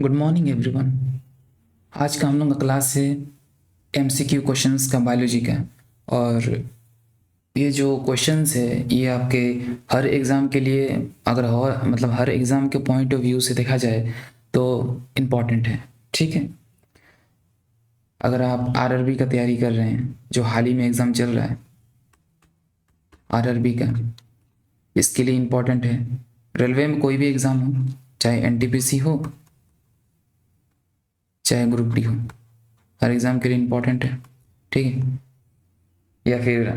Good morning everyone. आज का हम लोग का क्लास है एमसीक्यू क्वेश्चंस का बायोलॉजी का। और ये जो क्वेश्चंस है ये आपके हर एग्ज़ाम के लिए, अगर और मतलब हर एग्ज़ाम के पॉइंट ऑफ व्यू से देखा जाए तो इम्पॉर्टेंट है। ठीक है, अगर आप आरआरबी का तैयारी कर रहे हैं, जो हाल ही में एग्ज़ाम चल रहा है आरआरबी का, इसके लिए इम्पॉर्टेंट है। रेलवे में कोई भी एग्ज़ाम हो, चाहे एनटीपीसी हो चाहे ग्रुप डी हो, हर एग्ज़ाम के लिए इम्पॉर्टेंट है। ठीक है, या फिर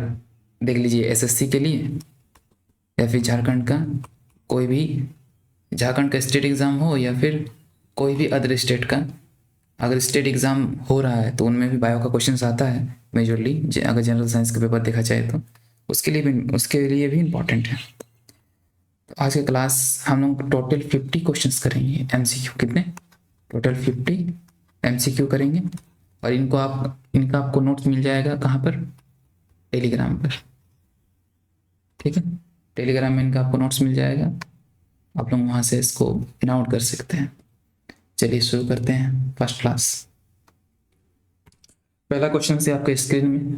देख लीजिए एसएससी के लिए, या फिर झारखंड का कोई भी, झारखंड का स्टेट एग्ज़ाम हो या फिर कोई भी अदर स्टेट का। अगर स्टेट एग्ज़ाम हो रहा है तो उनमें भी बायो का क्वेश्चंस आता है मेजरली, अगर जनरल साइंस का पेपर देखा जाए तो उसके लिए भी इम्पॉर्टेंट है। तो आज की क्लास हम लोग टोटल 50 क्वेश्चंस करेंगे एमसीक्यू। कितने? टोटल 50 एमसीक्यू करेंगे। और इनका आपको नोट्स मिल जाएगा कहाँ पर? टेलीग्राम पर। ठीक है, टेलीग्राम में इनका आपको नोट्स मिल जाएगा, आप लोग वहाँ से इसको नोट कर सकते हैं। चलिए शुरू करते हैं फर्स्ट क्लास। पहला क्वेश्चन से आपके स्क्रीन में,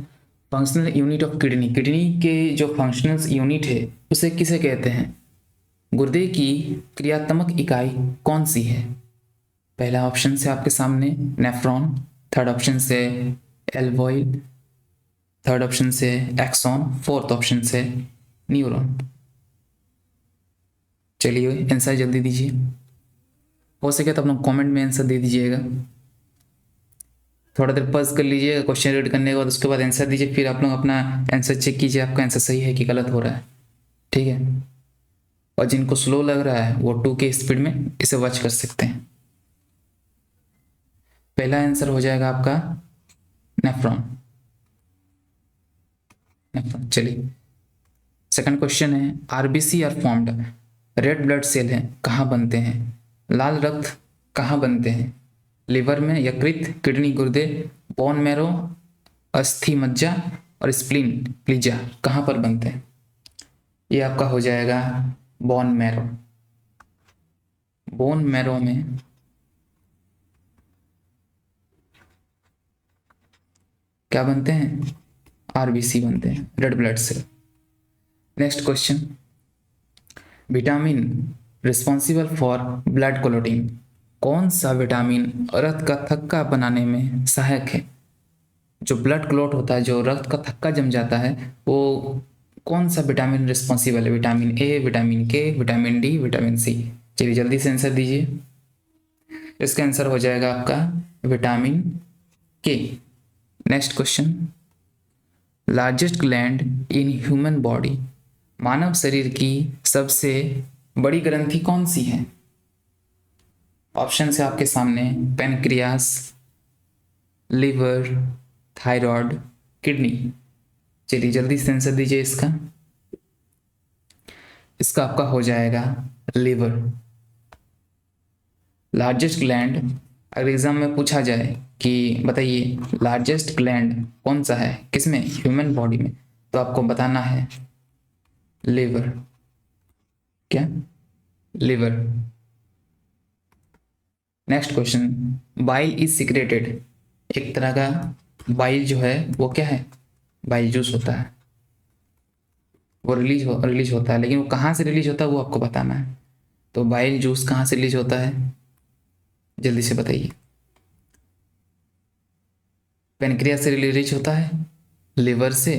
functional unit of kidney. Kidney के जो फंक्शनल यूनिट है उसे किसे कहते हैं? गुर्दे की क्रियात्मक इकाई कौन सी है? पहला ऑप्शन से आपके सामने नेफ्रॉन, थर्ड ऑप्शन से एल्वोइड, थर्ड ऑप्शन से एक्सॉन, फोर्थ ऑप्शन से न्यूरॉन। चलिए आंसर जल्दी दीजिए, हो सके तो अपना कमेंट में आंसर दे दीजिएगा। थोड़ा देर पॉज कर लीजिएगा क्वेश्चन रीड करने के बाद, उसके बाद आंसर दीजिए। फिर आप लोग अपना आंसर चेक कीजिए आपका आंसर सही है कि गलत हो रहा है। ठीक है, और जिनको स्लो लग रहा है वो 2 के स्पीड में इसे वॉच कर सकते हैं। पहला आंसर हो जाएगा आपका नेफ्रॉन। नेफ्रॉन। चलिए सेकंड क्वेश्चन है, RBC are formed, red blood cell हैं कहाँ बनते हैं? लाल रक्त कहाँ बनते हैं? लिवर में, यकृत, किडनी, गुर्दे, बोन मैरो, अस्थि मज्जा और स्प्लीन प्लीजा कहाँ पर बनते हैं? ये आपका हो जाएगा बोन मैरो। बोन मैरो में क्या बनते हैं? आरबीसी बनते हैं, red blood cell. Next question, vitamin responsible for blood clotting. कौन सा विटामिन रक्त का थक्का बनाने में सहायक है? जो ब्लड क्लॉट होता है, जो रक्त का थक्का जम जाता है, वो कौन सा विटामिन रिस्पॉन्सिबल है? विटामिन ए, विटामिन के, विटामिन डी, विटामिन सी। चलिए जल्दी से आंसर दीजिए। इसका आंसर हो जाएगा आपका vitamin K. Next question, largest gland in human body. मानव शरीर की सबसे बड़ी ग्रंथि कौन सी है? ऑप्शन है आपके सामने, पेनक्रियास, लिवर, थायराइड, किडनी। चलिए जल्दी से आंसर दीजिए इसका। इसका आपका हो जाएगा लिवर। लार्जेस्ट ग्लैंड, अगर एग्जाम में पूछा जाए कि बताइए लार्जेस्ट ग्लैंड कौन सा है, किसमें? ह्यूमन बॉडी में, तो आपको बताना है लिवर। क्या? Liver. Next question, bile is secreted. एक तरह का बाइल जो है वो क्या है? बाइल जूस होता है, वो रिलीज होता है, लेकिन वो कहाँ से रिलीज होता है वो आपको बताना है। तो बाइल जूस कहाँ से रिलीज होता है, जल्दी से बताइए। पेनक्रियास से रिलीज होता है, लिवर से,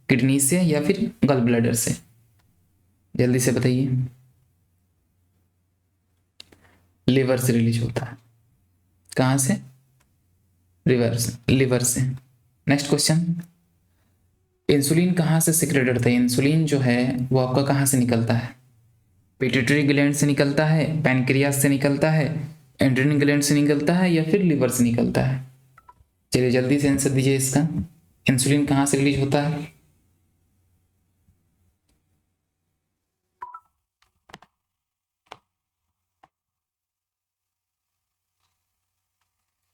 किडनी से, या फिर गल ब्लैडर से? जल्दी से बताइए। लिवर से रिलीज होता है। कहाँ से? रिवर्स लिवर से। नेक्स्ट क्वेश्चन, इंसुलिन कहाँ से सिक्रेटेड होता है? इंसुलिन जो है वो आपका कहाँ से निकलता है? पिट्यूटरी ग्लैंड से निकलता है, पैनक्रियास से निकलता है, एंड्रिन ग्लैंड से निकलता है, या फिर लिवर से निकलता है? चलिए जल्दी से आंसर दीजिए इसका। इंसुलिन कहाँ से रिलीज होता है?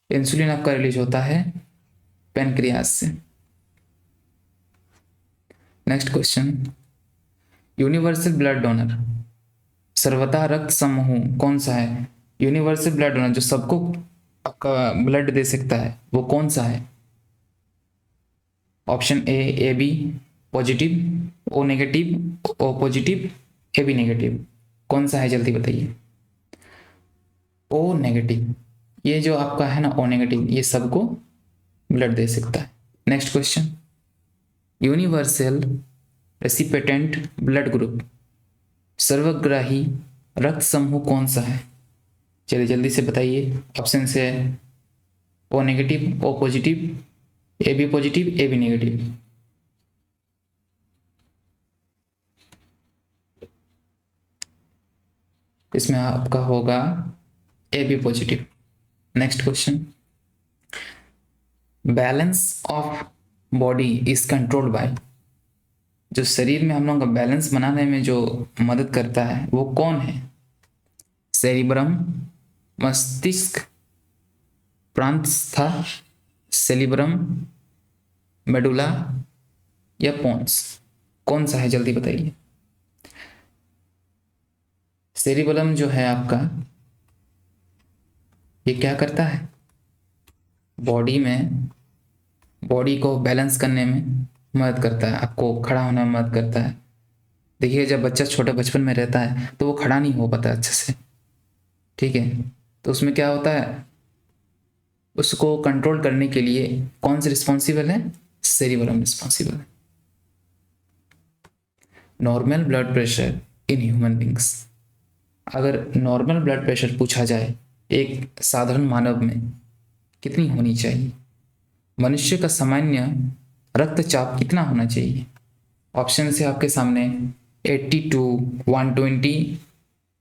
इंसुलिन आपका रिलीज होता है पैनक्रियास से। Next question, universal blood donor, सर्वथा रक्त समूह कौन सा है? यूनिवर्सल ब्लड डोनर जो सबको आपका ब्लड दे सकता है वो कौन सा है? Option A B positive, O negative, O positive, A B negative, कौन सा है जल्दी बताइए? ओ नेगेटिव, ये जो आपका है ना ओ नेगेटिव, ये सबको ब्लड दे सकता है। Next question, universal recipient blood group, सर्वग्राही रक्त समूह कौन सा है? चलिए जल्दी से बताइए। ऑप्शन से O negative, O positive, A B positive, A B negative. इसमें आपका होगा A B positive. Next question, balance of body is controlled by, जो शरीर में हम लोगों का बैलेंस बनाने में जो मदद करता है वो कौन है? सेरिब्रम, मस्तिष्क, प्रांतस्था, सेरिब्रम, मेडुला या पोन्स, कौन सा है जल्दी बताइए? सेरिबेलम जो है आपका, ये क्या करता है? बॉडी में, बॉडी को बैलेंस करने में मदद करता है, आपको खड़ा होने में मदद करता है। देखिए जब बच्चा छोटे बचपन में रहता है तो वो खड़ा नहीं हो पाता अच्छे से, ठीक है? तो उसमें क्या होता है, उसको कंट्रोल करने के लिए कौन से रिस्पॉन्सिबल है? सेरिबेलम रिस्पॉन्सिबल है। Normal blood pressure in human beings, अगर नॉर्मल ब्लड प्रेशर पूछा जाए एक साधारण मानव में कितनी होनी चाहिए? मनुष्य का सामान्य रक्तचाप कितना होना चाहिए? ऑप्शन है आपके सामने 82, 120,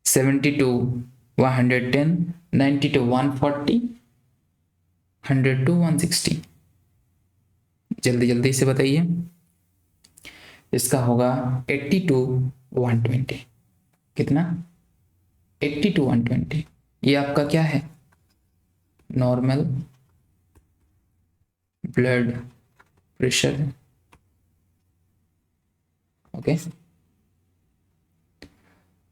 72, 110, 90 to 140, 100 to 160। जल्दी जल्दी से बताइए। इसका होगा 80 to 120। कितना? 80 to 120। ये आपका क्या है? नॉर्मल ब्लड प्रेशर है। Okay,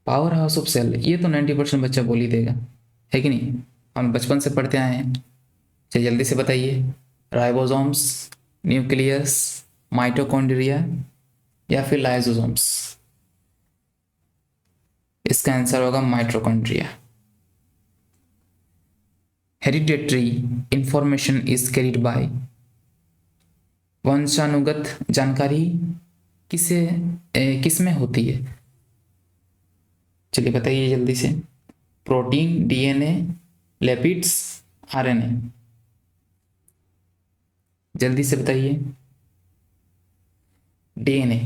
power house of cell, ये तो 90% बच्चा बोल ही देगा, है कि नहीं? हम बचपन से पढ़ते आए हैं। चलिए जल्दी से बताइए। राइबोसोम्स, न्यूक्लियस, माइटोकॉन्ड्रिया या फिर लाइसोसोम्स? इसका आंसर होगा mitochondria. Hereditary information is carried by, वंशानुगत जानकारी किसमें होती है? चलिए बताइए जल्दी से। प्रोटीन, डीएनए, लिपिड्स, आरएनए, जल्दी से बताइए। डीएनए,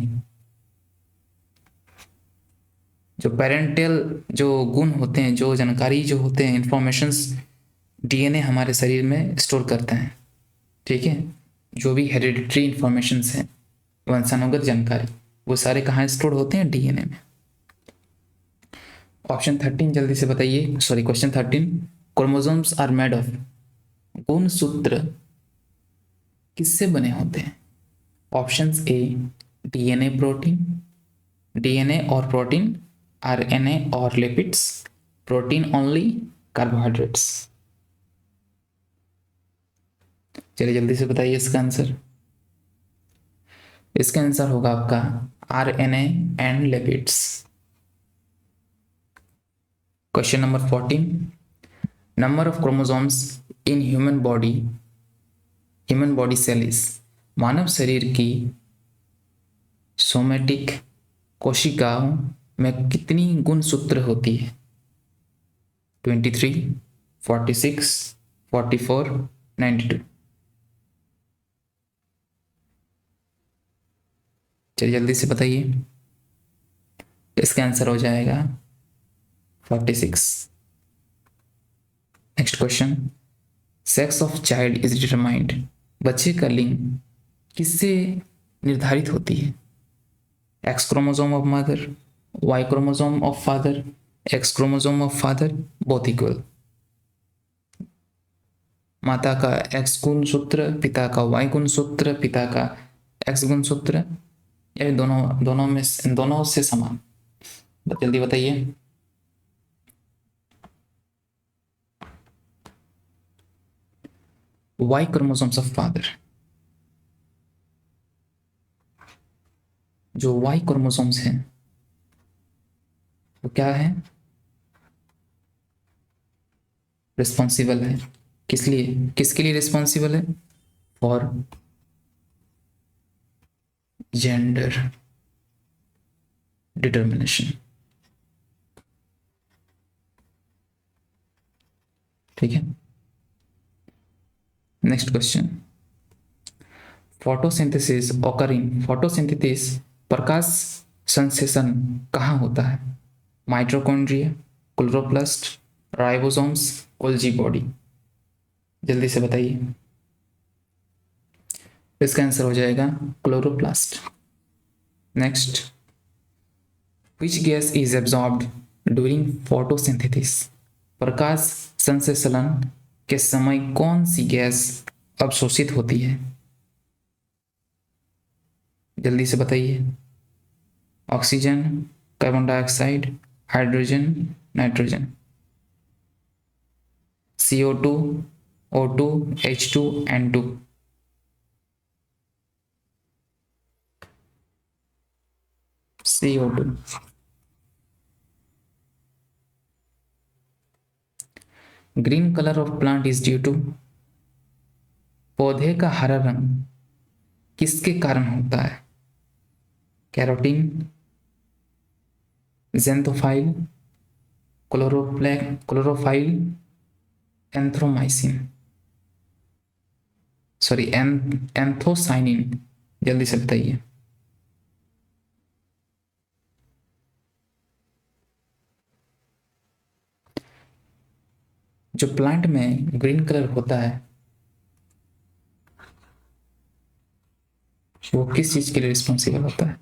जो पेरेंटल जो गुण होते हैं, जो जानकारी जो होते हैं, इंफॉर्मेशंस, डीएनए हमारे शरीर में स्टोर करते हैं, ठीक है? जो भी हेरिडिटरी इंफॉर्मेशंस हैं, वंशानुगत जानकारी, वो सारे कहाँ स्टोर होते हैं? डीएनए में। ऑप्शन 13 जल्दी से बताइए, sorry question 13, chromosomes are made of, गुणसूत्र किससे बने होते हैं? Options A DNA protein, DNA और प्रोटीन, आरएनए और लिपिड्स, प्रोटीन ओनली, कार्बोहाइड्रेट्स। चलिए जल्दी से बताइए इसका आंसर। इसका आंसर होगा आपका RNA and lipids. Question number 14, number of chromosomes in human body cell is, मानव शरीर की सोमेटिक कोशिकाओं में कितनी गुणसूत्र होती है? 23, 46, 44, 92। चलिए जल्दी से बताइए। इसका आंसर हो जाएगा 46। Next question, sex of child is determined, बच्चे का लिंग किससे निर्धारित होती है? X chromosome of mother, Y chromosome of father, X chromosome of father, both equal. माता का एक्स गुणसूत्र, पिता का वाई गुणसूत्र, पिता का एक्स गुणसूत्र, या दोनों से समान? जल्दी बताइए। वाई क्रोमोसोम्स ऑफ फादर, जो वाई क्रोमोसोम्स हैं वो क्या है, रिस्पॉन्सिबल है किस लिए, किसके लिए रिस्पॉन्सिबल है, फॉर जेंडर डिटर्मिनेशन। ठीक है, next question, photosynthesis occurring, photosynthesis प्रकाश संश्लेषण कहाँ होता है, mitochondria, chloroplast, ribosomes, Golgi body. जल्दी से बताइए, इसका आंसर हो जाएगा chloroplast. Next, which gas is absorbed during photosynthesis, प्रकाश संश्लेषण के समय कौन सी गैस अवशोषित होती है, जल्दी से बताइए, oxygen, carbon dioxide, hydrogen, nitrogen, CO2, O2, H2, N2। CO2। Green colour of plant is due to, पौधे का हरा रंग किसके कारण होता है, carotene, xanthophyll, chlorophyll, anthromycin, sorry anthocyanin. जल्दी से बताइए, जो प्लांट में ग्रीन कलर होता है वो किस चीज के लिए रिस्पॉन्सिबल होता है,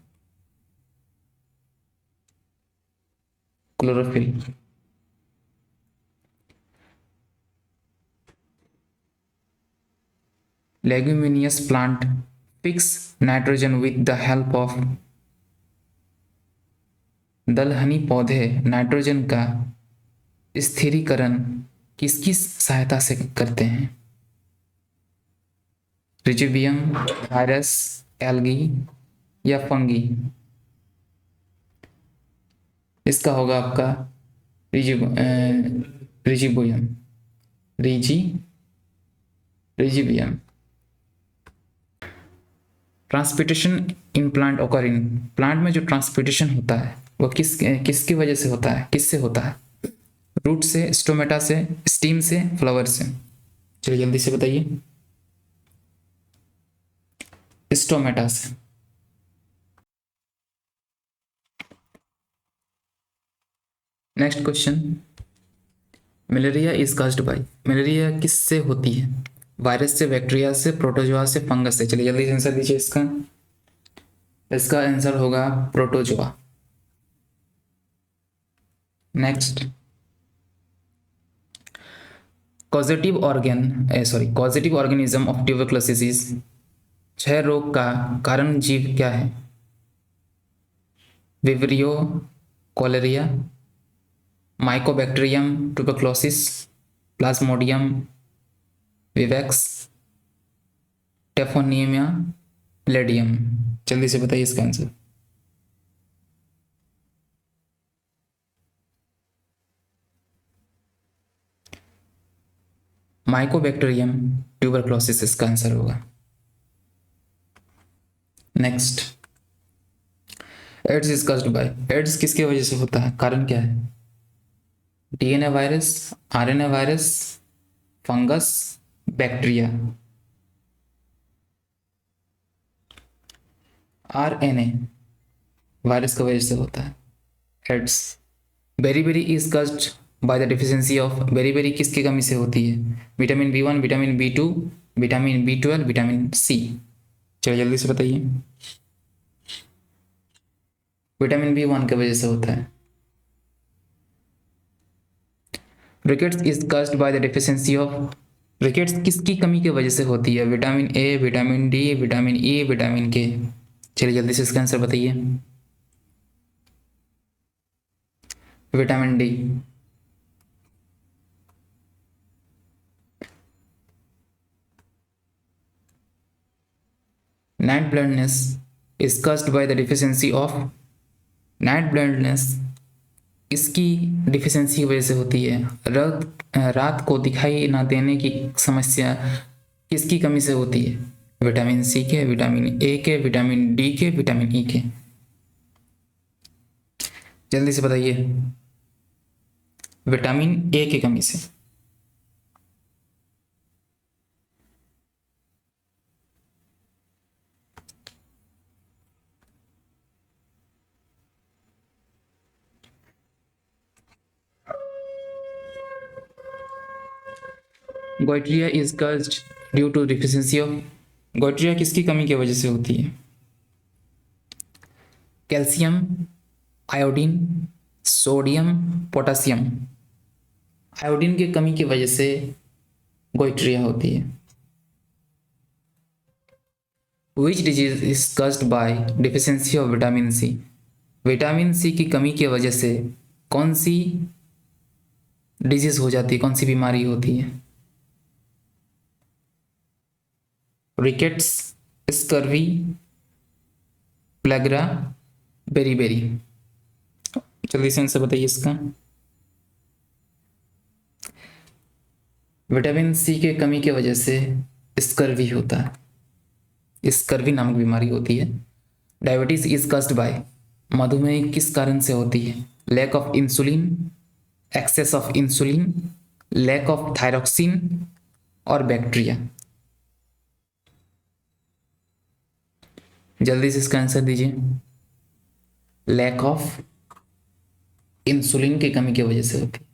chlorophyll. Leguminous plant fix nitrogen with the help of, दलहनी पौधे नाइट्रोजन का स्थिरीकरण किसकी सहायता से करते हैं, रिजिबियम, वायरस, एल्गी या फंगी। इसका होगा आपका rhizobium, rhizo rhizobium. Transportation in plant occur in, plant में जो ट्रांसपोर्टेशन होता है वो किसकी वजह से होता है, किससे होता है, रूट से, स्टोमेटा से, स्टीम से, फ्लावर से। चलिए जल्दी से बताइए, स्टोमेटा से। Next question, malaria is caused bye, malaria किससे होती है, वायरस से, बैक्टीरिया से, प्रोटोजोआ से, फंगस से। चलिए जल्दी से आंसर दीजिए इसका, इसका आंसर होगा protozoa. Next, causative organism of tuberculosis is, क्षय रोग का कारण जीव क्या है, vibrio, cholerae, mycobacterium tuberculosis, plasmodium vivax, treponema pallidum. जल्दी से बताइए इसका आंसर, माइकोबैक्टीरियम ट्यूबरक्लोसिस इसका आंसर होगा। Next, AIDS is caused by, AIDS किसकी वजह से होता है, कारण क्या है, DNA virus, RNA virus, fungus, bacteria. RNA virus की वजह से होता है AIDS. Beriberi is caused by the deficiency of, beriberi किसकी कमी से होती है, vitamin B1, vitamin B2, vitamin B12, vitamin C। चलिए जल्दी से बताइए, विटामिन B1 की वजह से होता है। Rickets is caused by the deficiency of, rickets किसकी कमी की वजह से होती है, vitamin A, vitamin D, vitamin E, vitamin K। चलिए जल्दी से इसका आंसर बताइए, vitamin D। Night blindness is caused bye the deficiency of, night blindness इसकी डिफिशियंसी की वजह से होती है। रात को दिखाई ना देने की समस्या किसकी कमी से होती है? विटामिन सी के, विटामिन ए के, विटामिन डी के, विटामिन ई के। जल्दी से बताइए। विटामिन ए की कमी से। Goitre is caused due to deficiency of, goitre किसकी कमी की वजह से होती है? Calcium, iodine, sodium, potassium. Iodine की कमी की वजह से गोइट्रिया होती है। Which disease is caused by deficiency of vitamin C, vitamin C की कमी की वजह से कौन सी डिजीज हो जाती है, कौन सी बीमारी होती है? Rickets, scurvy, pellagra, beriberi. जल्दी से आंसर बताइए इसका। विटामिन सी के कमी की वजह से स्कर्वी होता है, स्कर्वी नामक बीमारी होती है। डायबिटीज इज caused बाय, मधुमेह किस कारण से होती है? Lack of insulin, excess of insulin, lack of thyroxine और बैक्टीरिया। जल्दी से इसका आंसर दीजिए। लैक ऑफ इंसुलिन की कमी की वजह से होती है।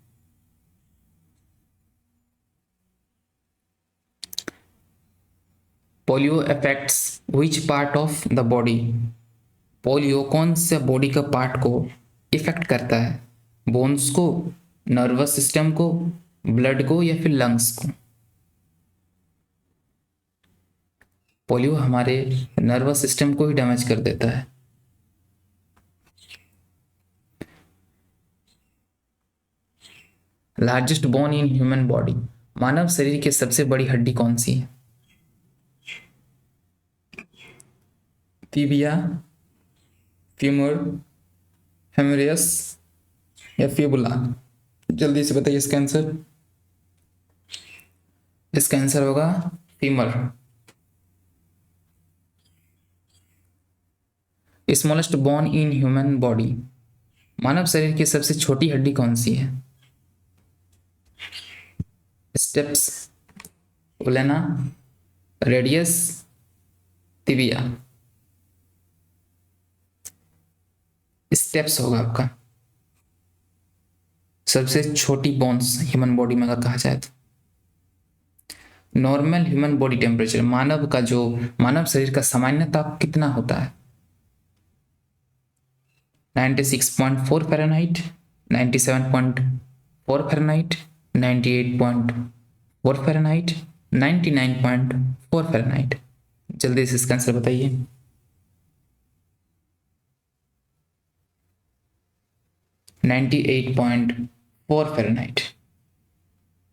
Polio affects which part of the body, polio कौन से बॉडी का पार्ट को इफेक्ट करता है? बोन्स को, नर्वस सिस्टम को, ब्लड को या फिर लंग्स को? पोलियो हमारे नर्वस सिस्टम को ही डैमेज कर देता है। Largest bone in human body, मानव शरीर की सबसे बड़ी हड्डी कौन सी है? टिबिया, फीमर, हेमरेयस या फिबुला? जल्दी से बताइए इसका आंसर। इसका आंसर होगा femur. Smallest bone in human body, मानव शरीर की सबसे छोटी हड्डी कौन सी है? Stapes, ulna, radius, tibia. Stapes होगा आपका सबसे छोटी बोन्स ह्यूमन बॉडी में अगर कहा जाए तो। नॉर्मल ह्यूमन बॉडी टेम्परेचर, मानव का जो मानव शरीर का सामान्य ताप कितना होता है? 96.4 फ़ारेनहाइट, 97.4 फ़ारेनहाइट, 98.4 फ़ारेनहाइट, 99.4 फ़ारेनहाइट। जल्दी से इसका आंसर बताइए। Ninety 98.4 Fahrenheit.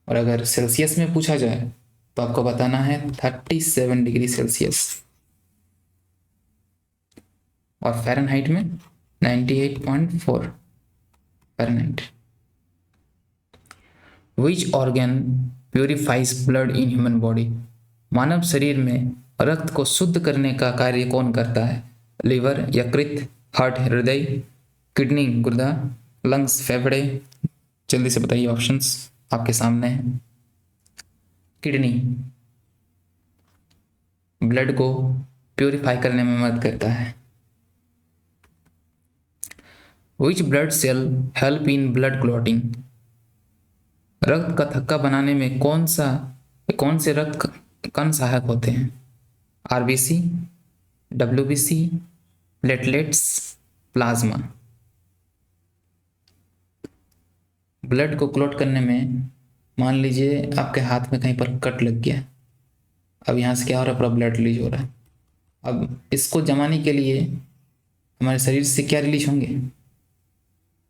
और अगर सेल्सियस में पूछा जाए तो आपको बताना है 37 डिग्री सेल्सियस, और फ़ारेनहाइट में 98.4 Fahrenheit. Which organ purifies blood in human body, मानव शरीर में रक्त को शुद्ध करने का कार्य कौन करता है? लिवर, यकृत, हार्ट हृदय, किडनी गुर्दा, लंग्स फेफड़े? जल्दी से बताइए, ऑप्शंस आपके सामने हैं। किडनी ब्लड को प्यूरिफाई करने में मदद करता है। Which blood cell help in blood clotting, रक्त का थक्का बनाने में कौन से रक्त कण सहायक होते हैं? RBC, WBC, platelets, plasma. Blood को क्लॉट करने में, मान लीजिए आपके हाथ में कहीं पर कट लग गया, अब यहाँ से क्या हो रहा है, पूरा ब्लड रिलीज हो रहा है। अब इसको जमाने के लिए हमारे शरीर से क्या रिलीज होंगे?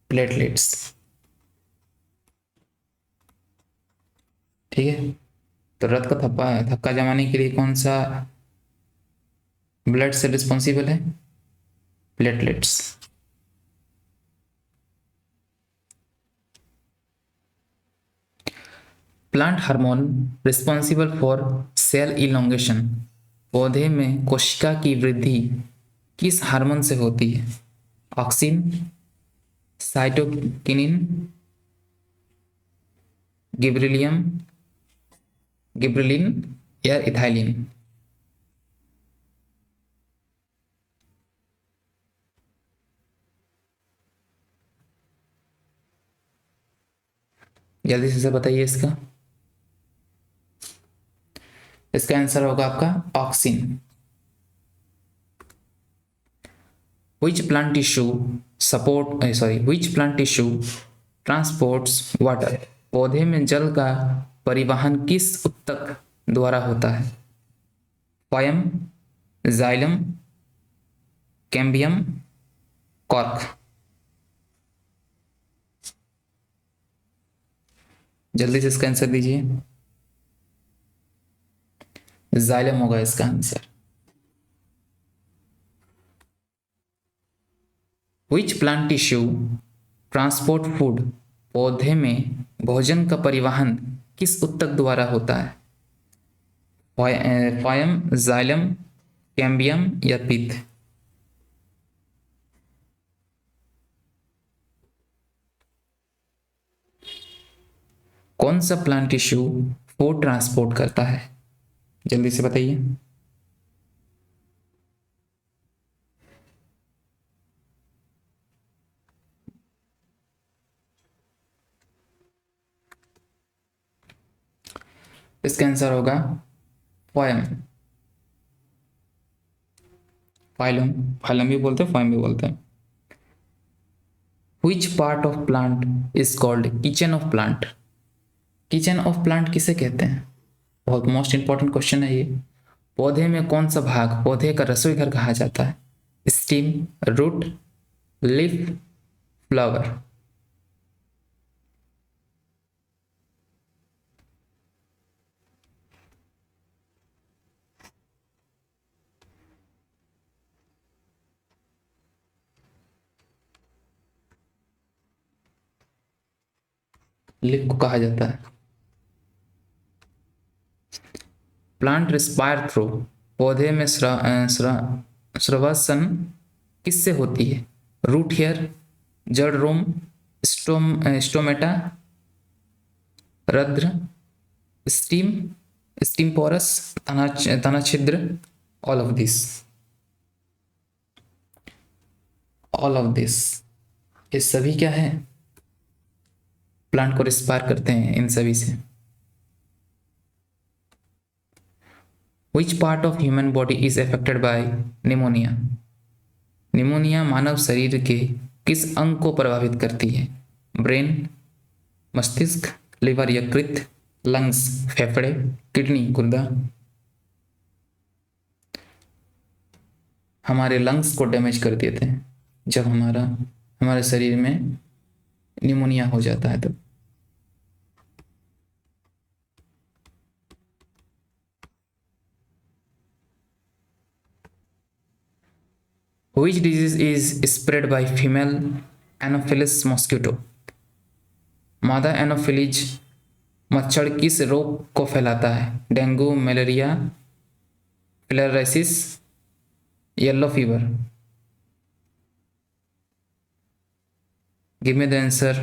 प्लेटलेट्स। ठीक है, तो रक्त का थक्का जमाने के लिए कौन सा ब्लड से रिस्पॉन्सिबल है platelets. Plant hormone responsible for sale elongation. पौधे में कोशिका की वृद्धि किस हार्मोन से होती है? ऑक्सिन, साइटोकिनिन, गिबरेलियम, गिबरेलिन या इथाइलिन? जल्दी से बताइए इसका। इसका आंसर होगा आपका auxin. Which plant tissue which plant tissue transports water? पौधे में जल का परिवहन किस ऊतक द्वारा होता है? फाइम, जाइलम, कैम्बियम, कॉर्क? जल्दी से इसका आंसर दीजिए। जाइलम होगा इसका answer. Which plant tissue transport food? पौधे में भोजन का परिवहन किस ऊतक द्वारा होता है? फाइम, जाइलम, कैम्बियम या पित्त? कौन सा प्लांट टिश्यू फूड ट्रांसपोर्ट करता है? जल्दी से बताइए। इसका आंसर होगा फाइम। फाइलम, फाइलम भी बोलते हैं, फाइम भी बोलते हैं। Which part of plant is called kitchen of plant? Kitchen of plant किसे कहते हैं? बहुत मोस्ट इंपॉर्टेंट क्वेश्चन है ये। पौधे में कौन सा भाग पौधे का रसोई घर कहा जाता है? Stem, root, leaf, flower? Leaf को कहा जाता है। Plant respire through. पौधे में श्वसन किससे होती है? रूट हेयर, जड़ रोम, स्टोमेटा, रंध्र, स्टीम, स्टीम पोरस, तना छिद्र, all of this? All of this. ये सभी क्या है? प्लांट को रिस्पायर करते हैं इन सभी से। Which part of human body is affected by pneumonia? Pneumonia मानव शरीर के किस अंग को प्रभावित करती है? ब्रेन, मस्तिष्क, लिवर, यकृत, लंग्स, फेफड़े, किडनी, गुर्दा? हमारे लंग्स को डैमेज कर देते हैं जब हमारे शरीर में निमोनिया हो जाता है तो। Which disease is spread by female Anopheles mosquito? मादा एनोफिलीज मच्छर किस रोग को फैलाता है? Dengue, malaria, filariasis, yellow fever? Give me the answer.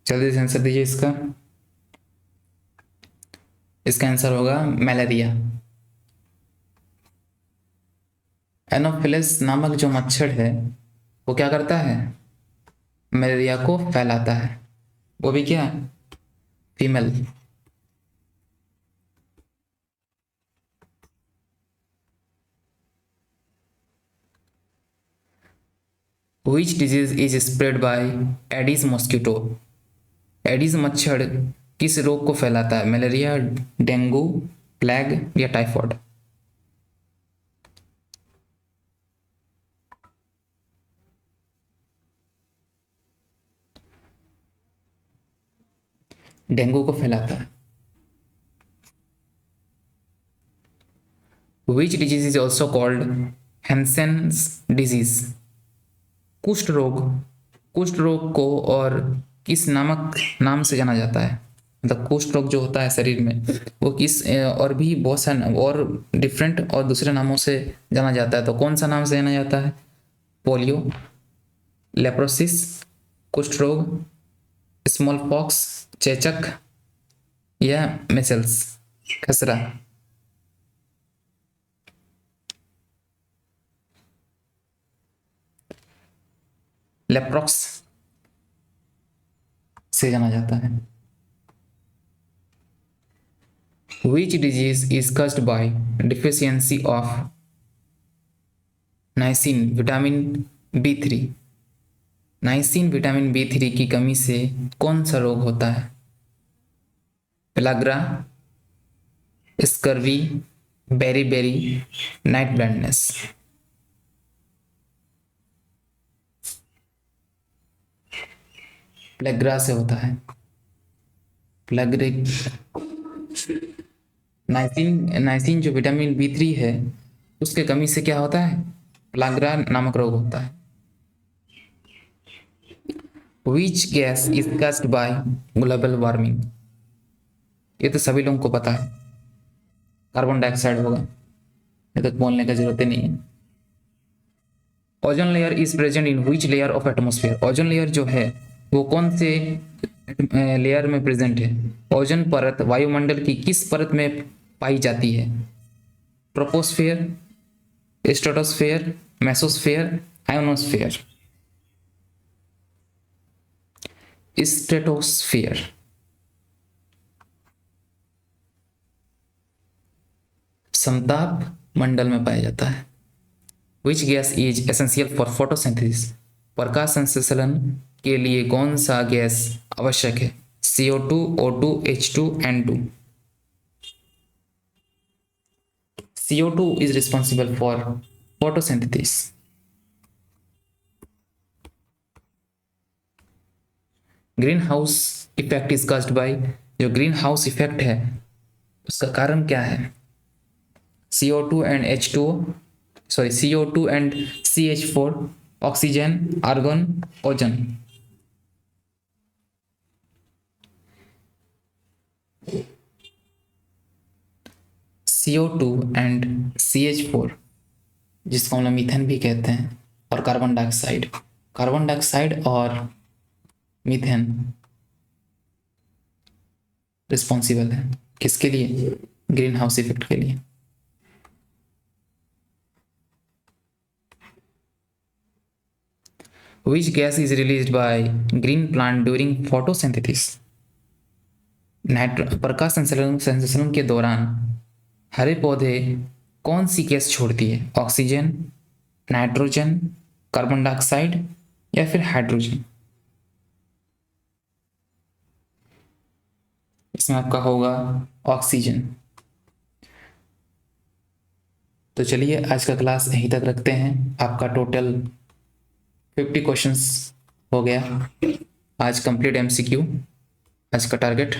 जल्दी से आंसर दीजिए इसका। इसका आंसर होगा मलेरिया। एनोफिलिस नामक जो मच्छर है वो क्या करता है? मलेरिया को फैलाता है। वो भी क्या? Female. Which disease is spread by Aedes mosquito? Aedes मच्छर किस रोग को फैलाता है? मलेरिया, डेंगू, प्लेग या टाइफॉइड? डेंगू को फैलाता है। Which disease is also called Hansen's disease. कुष्ठ रोग, कुष्ठ रोग को और किस नामक नाम से जाना जाता है? मतलब कुष्ठ रोग जो होता है शरीर में वो किस और भी बहुत सारे और डिफरेंट और दूसरे नामों से जाना जाता है, तो कौन सा नाम से जाना जाता है? पोलियो, लेप्रोसिस, कुष्ठ रोग, स्मॉल पॉक्स, चेचक या मेसल्स, खसरा। लेप्रोक्स से जाना जाता है। Which disease is caused by deficiency of niacin vitamin B3? Niacin vitamin B3 की कमी से कौन सा रोग होता है? Pellagra, scurvy, beri, night blindness. Pellagra से होता है। प्लेग्रिक नाइसिन जो विटामिन B3 है उसके कमी से क्या होता है? प्लाग्रा नामक रोग होता है। Which gas is caused bye global warming? ये तो सभी लोगों को पता है, कार्बन डाइऑक्साइड होगा, ये तो बोलने की जरूरत ही नहीं है। Ozone layer is present in which layer of atmosphere? Ozone layer जो है वो कौन से लेयर में प्रेजेंट है? ओजोन परत वायुमंडल की किस परत में पाई जाती है? Troposphere, stratosphere, mesosphere, ionosphere. Stratosphere. समताप मंडल में पाया जाता है। Which gas is essential for photosynthesis? प्रकाश संश्लेषण के लिए कौन सा गैस आवश्यक है? CO2, O2, H2, N2। CO2 is responsible for photosynthesis। Green house effect is caused by, जो ग्रीन हाउस इफेक्ट है उसका कारण क्या है? CO2 and H2O, sorry CO2 and CH4, oxygen, argon, ozone. CO2 and CH4 जिसको हम लोग methane भी कहते हैं, और कार्बन डाइऑक्साइड। कार्बन डाइऑक्साइड और मीथेन रिस्पॉन्सिबल है किसके लिए? ग्रीन हाउस इफेक्ट के लिए। Which gas is released by green plant during photosynthesis? प्रकाश संश्लेषण के दौरान हरे पौधे कौन सी गैस छोड़ती है? ऑक्सीजन, नाइट्रोजन, कार्बन डाइऑक्साइड या फिर हाइड्रोजन? इसमें आपका होगा ऑक्सीजन। तो चलिए आज का क्लास यहीं तक रखते हैं। आपका टोटल 50 क्वेश्चंस हो गया आज, कंप्लीट MCQ आज का टारगेट।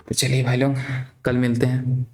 तो चलिए भाई लोग, कल मिलते हैं।